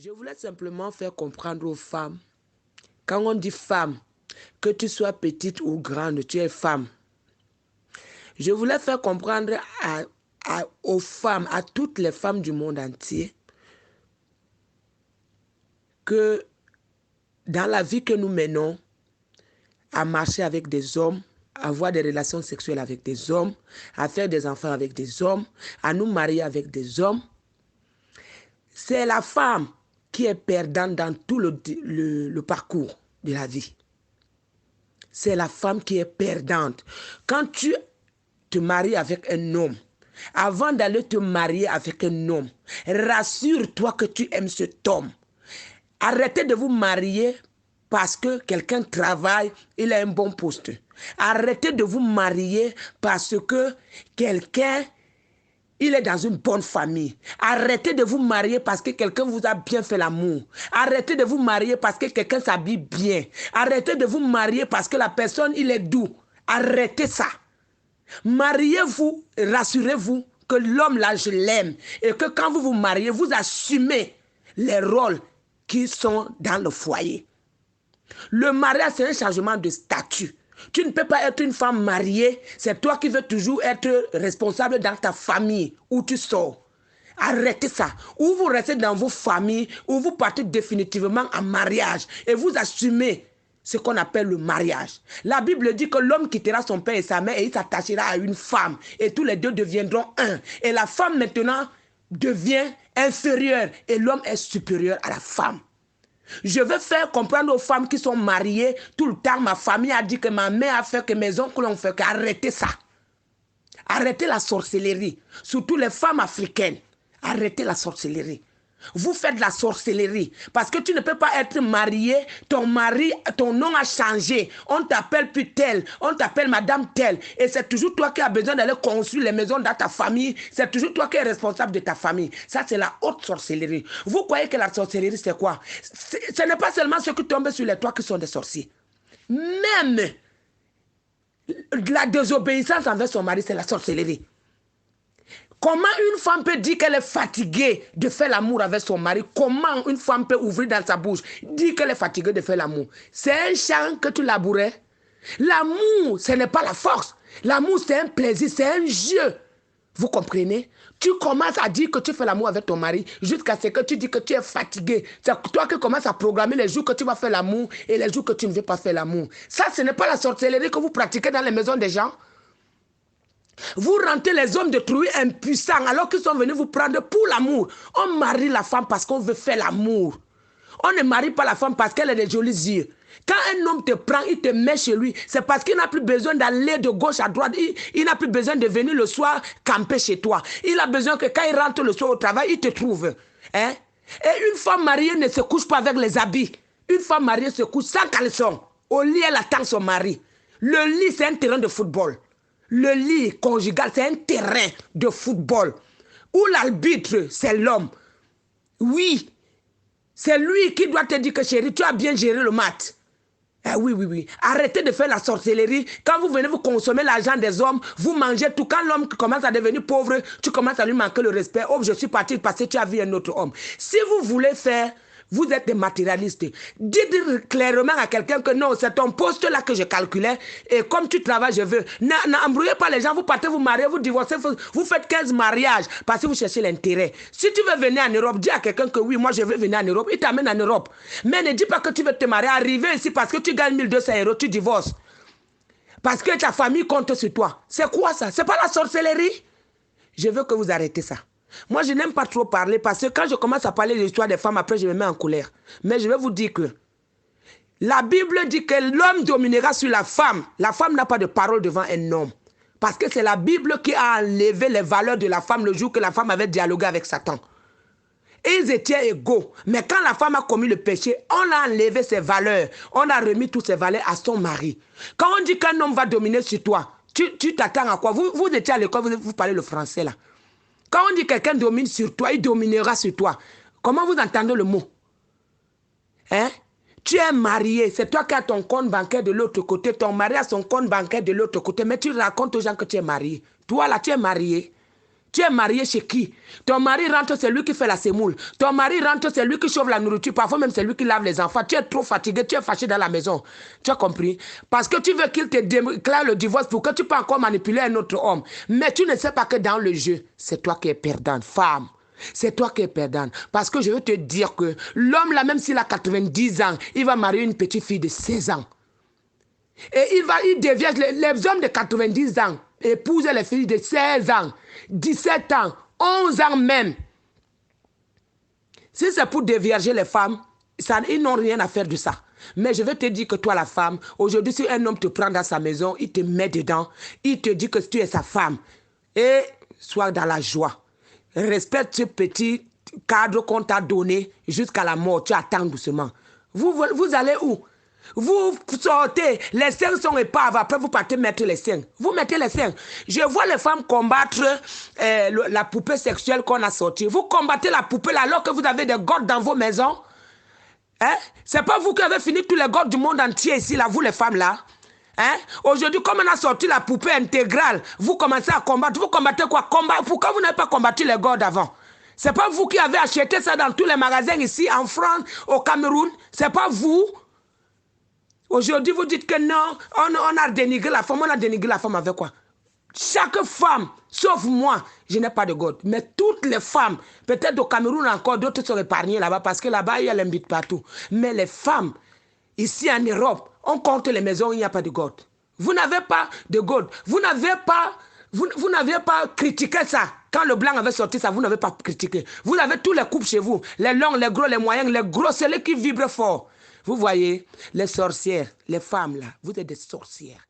Je voulais simplement faire comprendre aux femmes, quand on dit femme, que tu sois petite ou grande, tu es femme. Je voulais faire comprendre aux femmes, à toutes les femmes du monde entier, que dans la vie que nous menons, à marcher avec des hommes, à avoir des relations sexuelles avec des hommes, à faire des enfants avec des hommes, à nous marier avec des hommes, c'est la femme qui est perdante dans tout le parcours de la vie. C'est la femme qui est perdante. Quand tu te maries avec un homme, avant d'aller te marier avec un homme, rassure-toi que tu aimes cet homme. Arrêtez de vous marier parce que quelqu'un travaille, il a un bon poste. Arrêtez de vous marier parce que quelqu'un, il est dans une bonne famille. Arrêtez de vous marier parce que quelqu'un vous a bien fait l'amour. Arrêtez de vous marier parce que quelqu'un s'habille bien. Arrêtez de vous marier parce que la personne, il est doux. Arrêtez ça. Mariez-vous, rassurez-vous que l'homme là, je l'aime. Et que quand vous vous mariez, vous assumez les rôles qui sont dans le foyer. Le mariage, c'est un changement de statut. Tu ne peux pas être une femme mariée, c'est toi qui veux toujours être responsable dans ta famille où tu sors. Arrêtez ça. Ou vous restez dans vos familles, ou vous partez définitivement en mariage et vous assumez ce qu'on appelle le mariage. La Bible dit que l'homme quittera son père et sa mère et il s'attachera à une femme et tous les deux deviendront un. Et la femme maintenant devient inférieure et l'homme est supérieur à la femme. Je veux faire comprendre aux femmes qui sont mariées, tout le temps, ma famille a dit que ma mère a fait, que mes oncles ont fait, arrêtez ça. Arrêtez la sorcellerie. Surtout les femmes africaines. Arrêtez la sorcellerie. Vous faites de la sorcellerie. Parce que tu ne peux pas être marié, ton mari, ton nom a changé. On t'appelle plus tel, on t'appelle madame telle. Et c'est toujours toi qui as besoin d'aller construire les maisons dans ta famille. C'est toujours toi qui es responsable de ta famille. Ça, c'est la haute sorcellerie. Vous croyez que la sorcellerie, c'est quoi? Ce n'est pas seulement ceux qui tombent sur les toits qui sont des sorciers. Même la désobéissance envers son mari, c'est la sorcellerie. Comment une femme peut dire qu'elle est fatiguée de faire l'amour avec son mari? Comment une femme peut ouvrir dans sa bouche, dire qu'elle est fatiguée de faire l'amour? C'est un champ que tu labourais. L'amour, ce n'est pas la force. L'amour, c'est un plaisir, c'est un jeu. Vous comprenez? Tu commences à dire que tu fais l'amour avec ton mari jusqu'à ce que tu dis que tu es fatigué. C'est toi qui commences à programmer les jours que tu vas faire l'amour et les jours que tu ne veux pas faire l'amour. Ça, ce n'est pas la sorcellerie que vous pratiquez dans les maisons des gens. Vous rentrez les hommes de trouver impuissants alors qu'ils sont venus vous prendre pour l'amour. On marie la femme parce qu'on veut faire l'amour. On ne marie pas la femme parce qu'elle a des jolis yeux. Quand un homme te prend, il te met chez lui, c'est parce qu'il n'a plus besoin d'aller de gauche à droite. Il n'a plus besoin de venir le soir camper chez toi. Il a besoin que quand il rentre le soir au travail, il te trouve. Hein? Et une femme mariée ne se couche pas avec les habits. Une femme mariée se couche sans caleçon. Au lit, elle attend son mari. Le lit, c'est un terrain de football. Le lit conjugal, c'est un terrain de football où l'arbitre, c'est l'homme. Oui, c'est lui qui doit te dire que chérie, tu as bien géré le match. Oui. Arrêtez de faire la sorcellerie. Quand vous venez vous consommer l'argent des hommes, vous mangez tout. Quand l'homme commence à devenir pauvre, tu commences à lui manquer le respect. Oh, je suis parti parce que tu as vu un autre homme. Si vous voulez faire... Vous êtes des matérialistes. Dites clairement à quelqu'un que non, c'est ton poste là que je calculais. Et comme tu travailles, je veux. N'embrouillez pas les gens. Vous partez vous marier, vous divorcez. Vous faites 15 mariages parce que vous cherchez l'intérêt. Si tu veux venir en Europe, dis à quelqu'un que oui, moi je veux venir en Europe. Il t'amène en Europe. Mais ne dis pas que tu veux te marier. Arriver ici parce que tu gagnes 1200 €, tu divorces. Parce que ta famille compte sur toi. C'est quoi ça? C'est pas la sorcellerie? Je veux que vous arrêtez ça. Moi, je n'aime pas trop parler parce que quand je commence à parler de l'histoire des femmes, après, je me mets en colère. Mais je vais vous dire que la Bible dit que l'homme dominera sur la femme. La femme n'a pas de parole devant un homme. Parce que c'est la Bible qui a enlevé les valeurs de la femme le jour que la femme avait dialogué avec Satan. Et ils étaient égaux. Mais quand la femme a commis le péché, on a enlevé ses valeurs. On a remis toutes ses valeurs à son mari. Quand on dit qu'un homme va dominer sur toi, tu t'attends à quoi? Vous étiez à l'école, vous parlez le français là. Quand on dit que quelqu'un domine sur toi, il dominera sur toi. Comment vous entendez le mot? Hein? Tu es marié, c'est toi qui as ton compte bancaire de l'autre côté, ton mari a son compte bancaire de l'autre côté, mais tu racontes aux gens que tu es marié. Toi là, tu es marié. Tu es marié chez qui? Ton mari rentre, c'est lui qui fait la semoule. Ton mari rentre, c'est lui qui chauffe la nourriture. Parfois même, c'est lui qui lave les enfants. Tu es trop fatigué, tu es fâché dans la maison. Tu as compris? Parce que tu veux qu'il te déclare le divorce pour que tu peux encore manipuler un autre homme. Mais tu ne sais pas que dans le jeu, c'est toi qui es perdante, femme. C'est toi qui es perdante. Parce que je veux te dire que l'homme là, même s'il a 90 ans, il va marier une petite fille de 16 ans. Et il devient, les hommes de 90 ans épousent les filles de 16 ans, 17 ans, 11 ans même. Si c'est pour dévierger les femmes, ils n'ont rien à faire de ça. Mais je vais te dire que toi, la femme, aujourd'hui, si un homme te prend dans sa maison, il te met dedans, il te dit que tu es sa femme. Et sois dans la joie. Respecte ce petit cadre qu'on t'a donné jusqu'à la mort. Tu attends doucement. Vous allez où? Vous sortez, les seins sont épaves, après vous partez mettre les seins. Vous mettez les seins. Je vois les femmes combattre la poupée sexuelle qu'on a sortie. Vous combattez la poupée là, alors que vous avez des godes dans vos maisons. Hein? C'est pas vous qui avez fini tous les godes du monde entier ici, là, vous les femmes là. Hein? Aujourd'hui, comme on a sorti la poupée intégrale, vous commencez à combattre. Vous combattez quoi? Pourquoi vous n'avez pas combattu les godes avant? C'est pas vous qui avez acheté ça dans tous les magasins ici, en France, au Cameroun. C'est pas vous. Aujourd'hui, vous dites que non, on a dénigré la femme. On a dénigré la femme avec quoi? Chaque femme, sauf moi, je n'ai pas de God. Mais toutes les femmes, peut-être au Cameroun encore, d'autres sont épargnées là-bas parce que là-bas, il y a l'invite partout. Mais les femmes, ici en Europe, on compte les maisons, il n'y a pas de God. Vous n'avez pas de God. Vous n'avez pas critiqué ça. Quand le blanc avait sorti ça, vous n'avez pas critiqué. Vous avez tous les couples chez vous. Les longs, les gros, les moyens, les gros, c'est les qui vibrent fort. Vous voyez, les sorcières, les femmes là, vous êtes des sorcières.